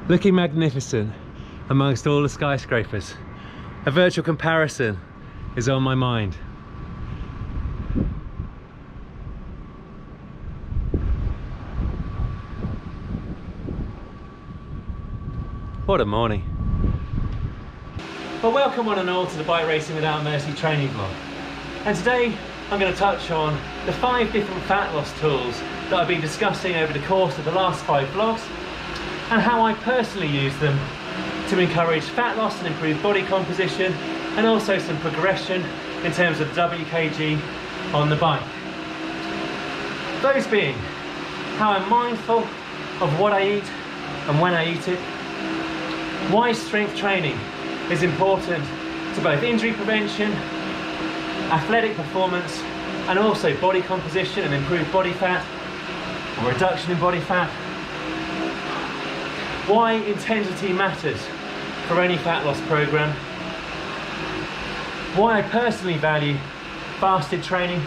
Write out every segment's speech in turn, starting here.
looking magnificent amongst all the skyscrapers. A virtual comparison is on my mind. What a morning. Well, welcome one and all to the Bike Racing Without Mercy training vlog. And today I'm going to touch on the 5 different fat loss tools that I've been discussing over the course of the last 5 vlogs, and how I personally use them to encourage fat loss and improve body composition, and also some progression in terms of WKG on the bike. Those being how I'm mindful of what I eat and when I eat it, why strength training is important to both injury prevention, athletic performance, and also body composition and improved body fat or reduction in body fat, why intensity matters for any fat loss program, why I personally value fasted training,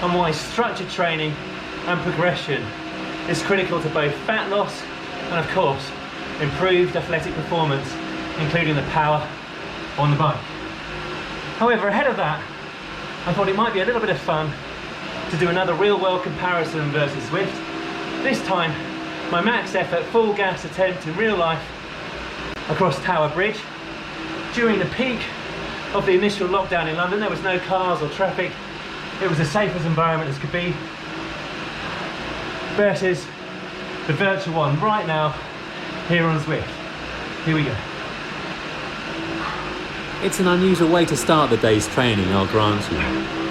and why structured training and progression is critical to both fat loss and, of course, improved athletic performance, including the power on the bike. However, ahead of that, I thought it might be a little bit of fun to do another real-world comparison versus Zwift. This time, my max effort, full gas attempt in real life across Tower Bridge. During the peak of the initial lockdown in London, there was no cars or traffic. It was as safe as environment as could be. Versus the virtual one right now here on Zwift. Here we go. It's an unusual way to start the day's training, I'll grant you,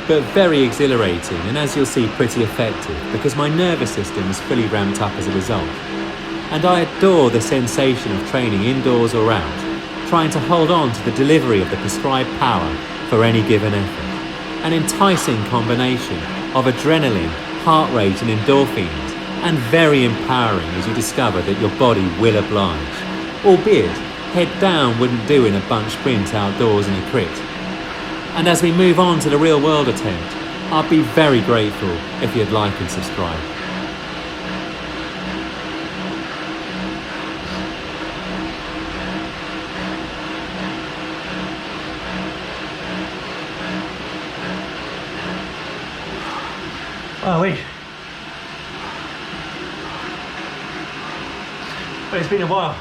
but very exhilarating, and as you'll see, pretty effective, because my nervous system is fully ramped up as a result. And I adore the sensation of training indoors or out, trying to hold on to the delivery of the prescribed power for any given effort. An enticing combination of adrenaline, heart rate and endorphins, and very empowering as you discover that your body will oblige, albeit head down wouldn't do in a bunch sprint outdoors in a crit. And as we move on to the real world attempt, I'd be very grateful if you'd like and subscribe. Well, it's been a while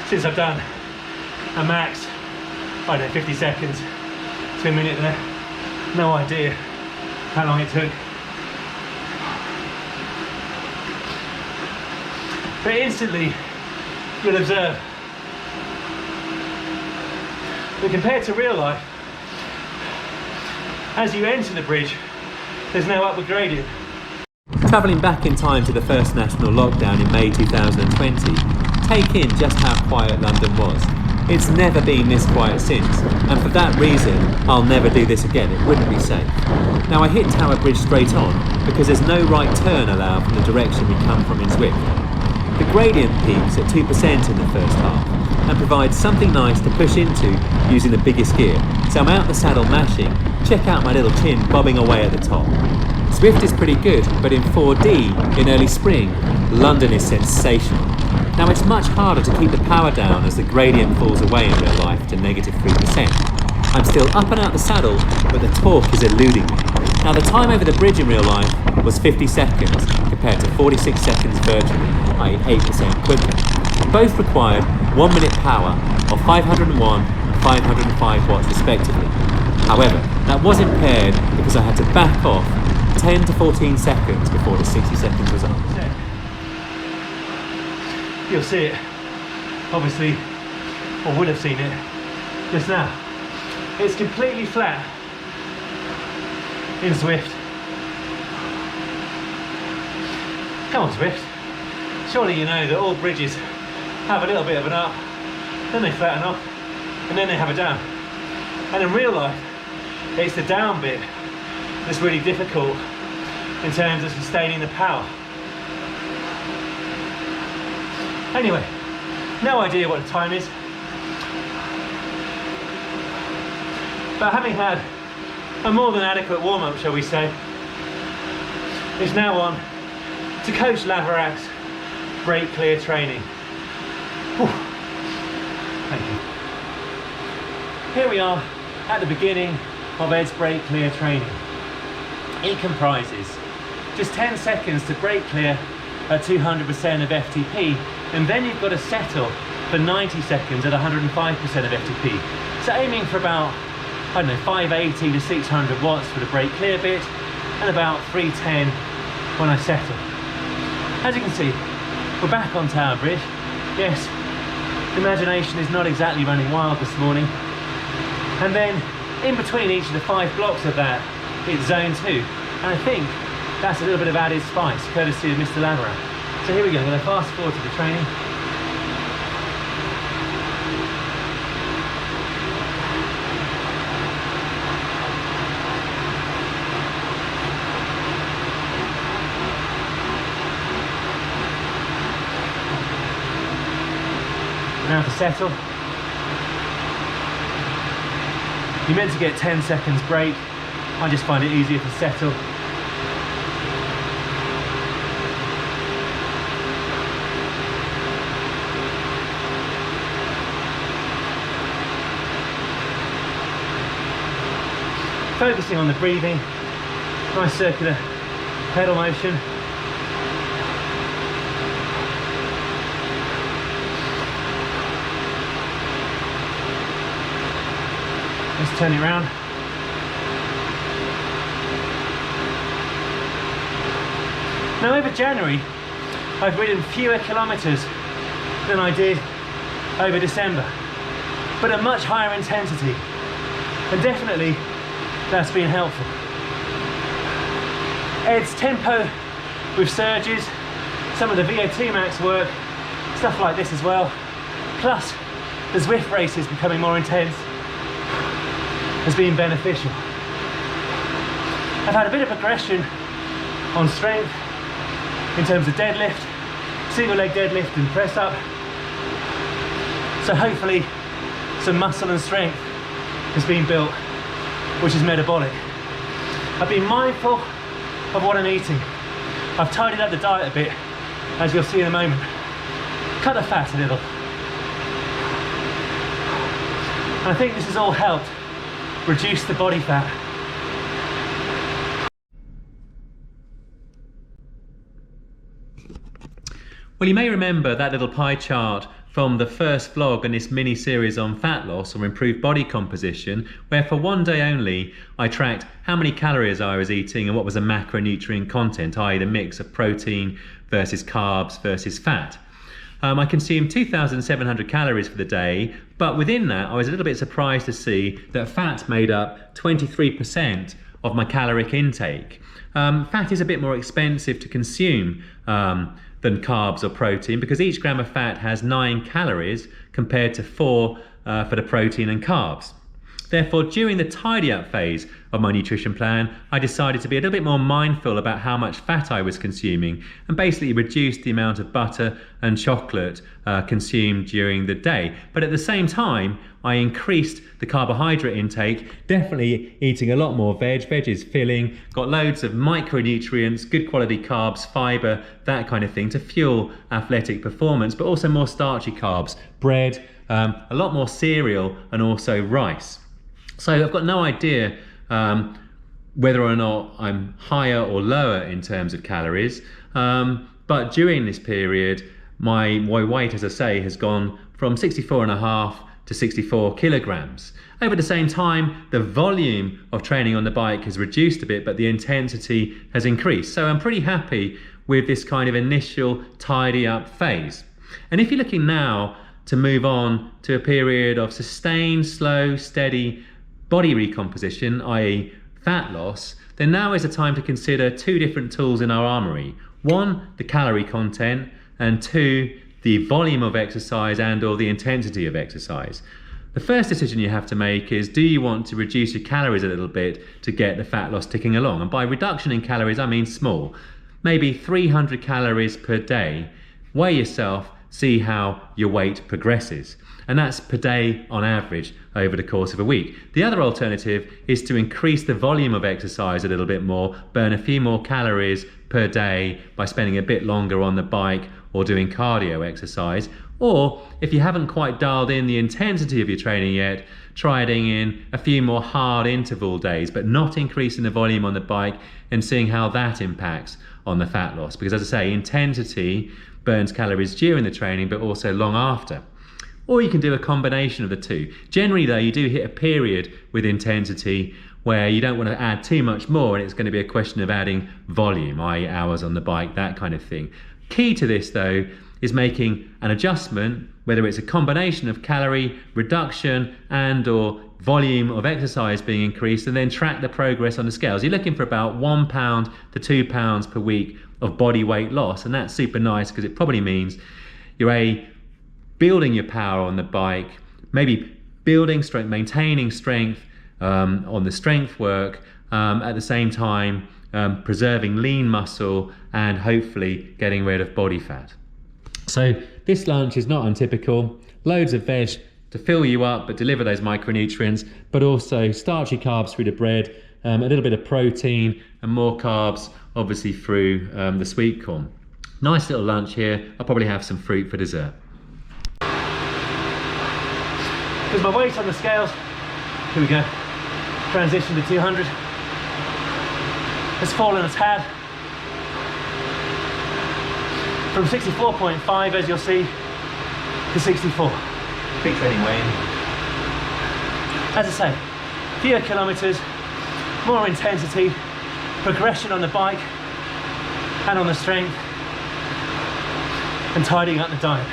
since I've done a max, I don't know, 50 seconds to a minute there. No idea how long it took. But instantly you'll observe that compared to real life, as you enter the bridge, there's no upward gradient. Travelling back in time to the first national lockdown in May 2020, take in just how quiet London was. It's never been this quiet since, and for that reason, I'll never do this again, it wouldn't be safe. Now I hit Tower Bridge straight on, because there's no right turn allowed from the direction we come from in Zwift. The gradient peaks at 2% in the first half, and provides something nice to push into using the biggest gear, so I'm out the saddle mashing. Check out my little chin bobbing away at the top. Zwift is pretty good, but in 4D, in early spring, London is sensational. Now it's much harder to keep the power down as the gradient falls away in real life to -3%. I'm still up and out the saddle, but the torque is eluding me. Now the time over the bridge in real life was 50 seconds compared to 46 seconds virtually, i.e. 8% quicker. Both required 1 minute power of 501 and 505 watts respectively. However, that was impaired because I had to back off 10 to 14 seconds before the 60 seconds was up. You'll see it, obviously, or would have seen it just now. It's completely flat in Zwift. Come on Zwift, surely you know that all bridges have a little bit of an up, then they flatten off, and then they have a down. And in real life, it's the down bit that's really difficult in terms of sustaining the power. Anyway, no idea what the time is, but having had a more than adequate warm-up, shall we say, it's now on to Coach Laverack's Break Clear training. Whew. Thank you. Here we are at the beginning of Ed's Break Clear training. It comprises just 10 seconds to break clear at 200% of FTP, and then you've got to settle for 90 seconds at 105% of FTP. So aiming for about, I don't know, 580 to 600 watts for the break clear bit, and about 310 when I settle. As you can see, we're back on Tower Bridge. Yes, imagination is not exactly running wild this morning. And then in between each of the 5 blocks of that, it's zone 2. And I think that's a little bit of added spice, courtesy of Mr. Laverack. So here we go, I'm going to fast forward to the training. Now to settle. You're meant to get 10 seconds break. I just find it easier to settle. Focusing on the breathing, nice circular pedal motion. Let's turn it around. Now over January, I've ridden fewer kilometres than I did over December, but at much higher intensity, and definitely that's been helpful. Ed's tempo with surges, some of the VO2 max work, stuff like this as well, plus the Zwift races becoming more intense, has been beneficial. I've had a bit of progression on strength in terms of deadlift, single leg deadlift and press up. So hopefully some muscle and strength has been built, which is metabolic. I've been mindful of what I'm eating. I've tidied up the diet a bit, as you'll see in a moment. Cut the fat a little. And I think this has all helped reduce the body fat. Well, you may remember that little pie chart from the first vlog in this mini series on fat loss or improved body composition, where for one day only I tracked how many calories I was eating and what was the macronutrient content, i.e. the mix of protein versus carbs versus fat. I consumed 2,700 calories for the day, but within that I was a little bit surprised to see that fat made up 23% of my caloric intake. Fat is a bit more expensive to consume than carbs or protein, because each gram of fat has 9 calories compared to 4 for the protein and carbs. Therefore, during the tidy up phase of my nutrition plan, I decided to be a little bit more mindful about how much fat I was consuming and basically reduced the amount of butter and chocolate consumed during the day. But at the same time, I increased the carbohydrate intake, definitely eating a lot more veg. Veg is filling, got loads of micronutrients, good quality carbs, fiber, that kind of thing to fuel athletic performance, but also more starchy carbs, bread, a lot more cereal and also rice. So I've got no idea whether or not I'm higher or lower in terms of calories, but during this period my weight, as I say, has gone from 64.5 to 64 kilograms. Over the same time, the volume of training on the bike has reduced a bit, but the intensity has increased. So I'm pretty happy with this kind of initial tidy up phase. And if you're looking now to move on to a period of sustained, slow, steady body recomposition, i.e. fat loss, then now is the time to consider 2 different tools in our armory. 1, the calorie content, and 2, the volume of exercise and or the intensity of exercise. The first decision you have to make is, do you want to reduce your calories a little bit to get the fat loss ticking along? And by reduction in calories, I mean small. Maybe 300 calories per day. Weigh yourself, see how your weight progresses. And that's per day on average over the course of a week. The other alternative is to increase the volume of exercise a little bit more, burn a few more calories per day by spending a bit longer on the bike or doing cardio exercise. Or if you haven't quite dialed in the intensity of your training yet, try adding in a few more hard interval days, but not increasing the volume on the bike, and seeing how that impacts on the fat loss. Because as I say, intensity burns calories during the training, but also long after. Or you can do a combination of the two. Generally though, you do hit a period with intensity where you don't want to add too much more, and it's going to be a question of adding volume, i.e. hours on the bike, that kind of thing. Key to this though is making an adjustment, whether it's a combination of calorie reduction and or volume of exercise being increased, and then track the progress on the scales. You're looking for about 1 pound to 2 pounds per week of body weight loss, and that's super nice because it probably means you're building your power on the bike, maybe building strength, maintaining strength on the strength work, at the same time preserving lean muscle and hopefully getting rid of body fat. So this lunch is not untypical. Loads of veg to fill you up but deliver those micronutrients, but also starchy carbs through the bread, a little bit of protein and more carbs obviously through the sweet corn. Nice little lunch here. I'll probably have some fruit for dessert. Because my weight on the scales, here we go, transition to 200. It's fallen a tad. From 64.5, as you'll see, to 64. Big training weigh in. As I say, fewer kilometers, more intensity, progression on the bike and on the strength, and tidying up the diet.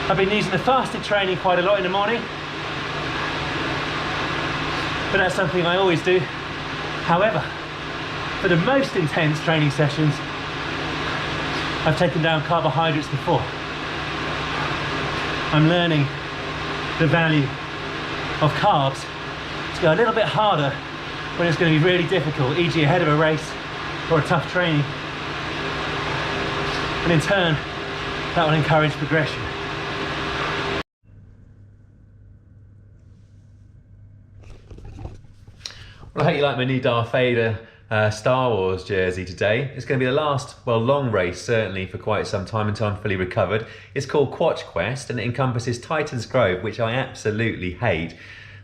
I've been using the fasted training quite a lot in the morning, but that's something I always do. However, for the most intense training sessions, I've taken down carbohydrates before. I'm learning the value of carbs to go a little bit harder when it's going to be really difficult, e.g. ahead of a race or a tough training. And in turn, that will encourage progression. Well, I hope you like my new Darth Vader Star Wars jersey today. It's going to be the last, well, long race certainly for quite some time until I'm fully recovered. It's called Quatch Quest and it encompasses Titan's Grove, which I absolutely hate.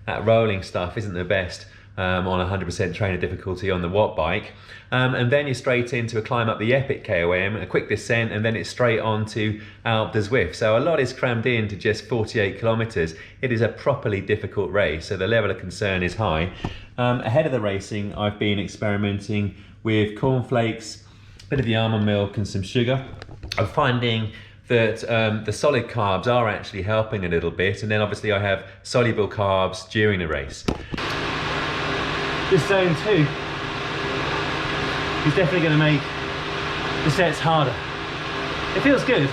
That rolling stuff isn't the best on 100% trainer difficulty on the Watt bike. And then you're straight into a climb up the epic KOM, a quick descent, and then it's straight on to Alpe de Zwift. So a lot is crammed into just 48 kilometers. It is a properly difficult race, so the level of concern is high. Ahead of the racing, I've been experimenting with cornflakes, a bit of the almond milk and some sugar. I'm finding that the solid carbs are actually helping a little bit, and then obviously I have soluble carbs during the race. This zone 2 is definitely going to make the sets harder. It feels good,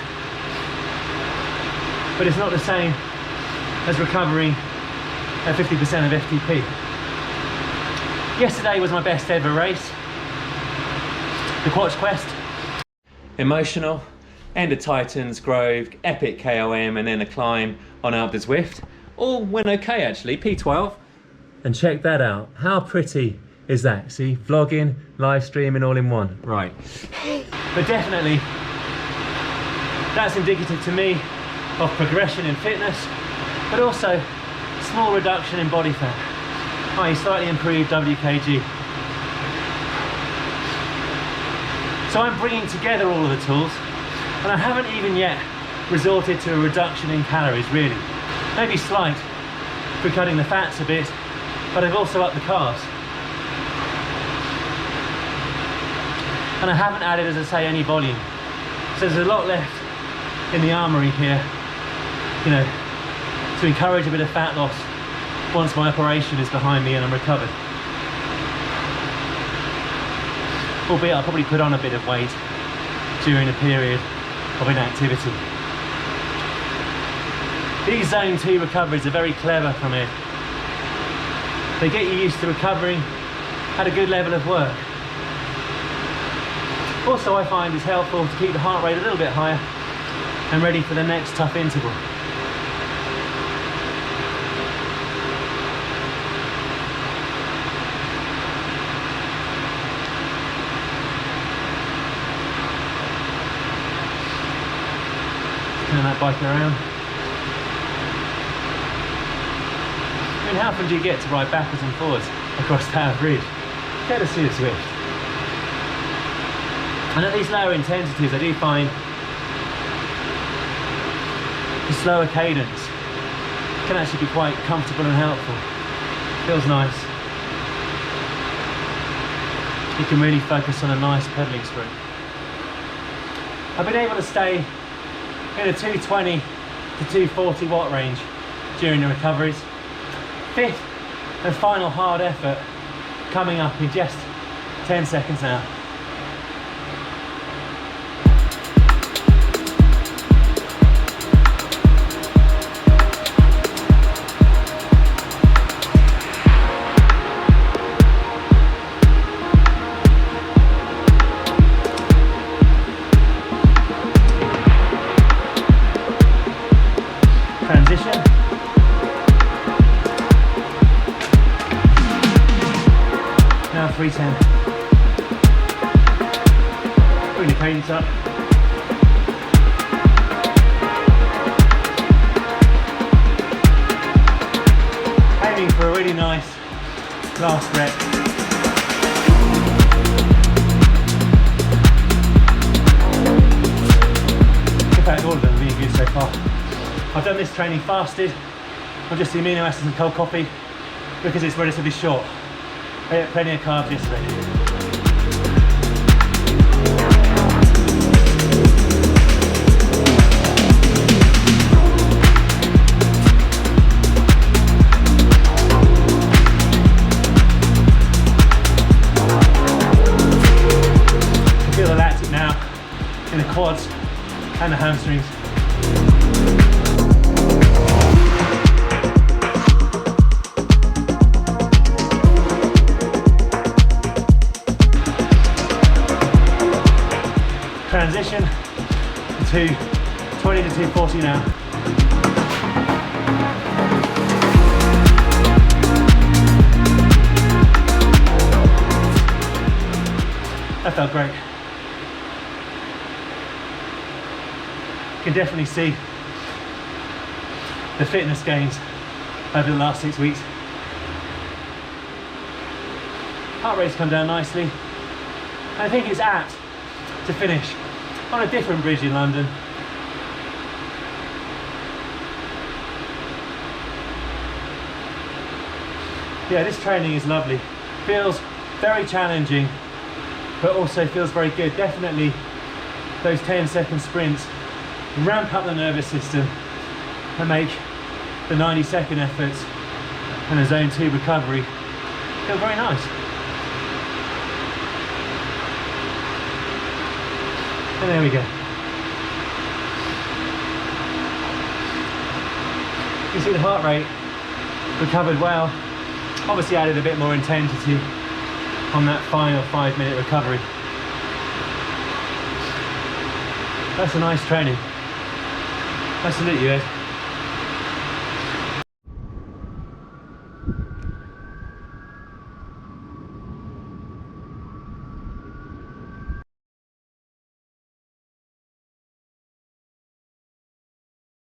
but it's not the same as recovering at 50% of FTP. Yesterday was my best ever race, the Quatch Quest. Emotional, end of Titan's Grove, epic KOM, and then a climb on Alpe de Zwift. All went okay actually, P12. And check that out, how pretty is that? See, vlogging, live streaming all in one. Right. But definitely, that's indicative to me of progression in fitness, but also small reduction in body fat, i.e. slightly improved WKG. So I'm bringing together all of the tools, and I haven't even yet resorted to a reduction in calories, really. Maybe slight, for cutting the fats a bit, but I've also upped the carbs. And I haven't added, as I say, any volume. So there's a lot left in the armoury here, you know, to encourage a bit of fat loss once my operation is behind me and I'm recovered. Albeit I'll probably put on a bit of weight during a period of inactivity. These zone 2 recoveries are very clever from it. They get you used to recovering at a good level of work. Also, I find it's helpful to keep the heart rate a little bit higher and ready for the next tough interval. Turn that bike around. I mean, how often do you get to ride backwards and forwards across Tower Bridge? Go to see the Zwift. And at these lower intensities, I do find the slower cadence can actually be quite comfortable and helpful. Feels nice. You can really focus on a nice pedalling stroke. I've been able to stay in a 220 to 240 watt range during the recoveries. Fifth and final hard effort coming up in just 10 seconds now. Transition. Now 310. Bring the cadence up. Aiming for a really nice last rep. In fact, all of them have been good so far. I've done this training fasted on just the amino acids and cold coffee because it's relatively short. I ate plenty of carbs yesterday. I feel the lactic now in the quads and the hamstrings. Transition to 20 to 240 now. That felt great. You can definitely see the fitness gains over the last 6 weeks. Heart rate's come down nicely. I think it's apt to finish on a different bridge in London. Yeah, this training is lovely. Feels very challenging, but also feels very good. Definitely those 10-second sprints ramp up the nervous system and make the 90-second efforts and the zone 2 recovery feel very nice. And there we go. You see the heart rate recovered well. Obviously added a bit more intensity on that final 5-minute recovery. That's a nice training. I salute you, Ed.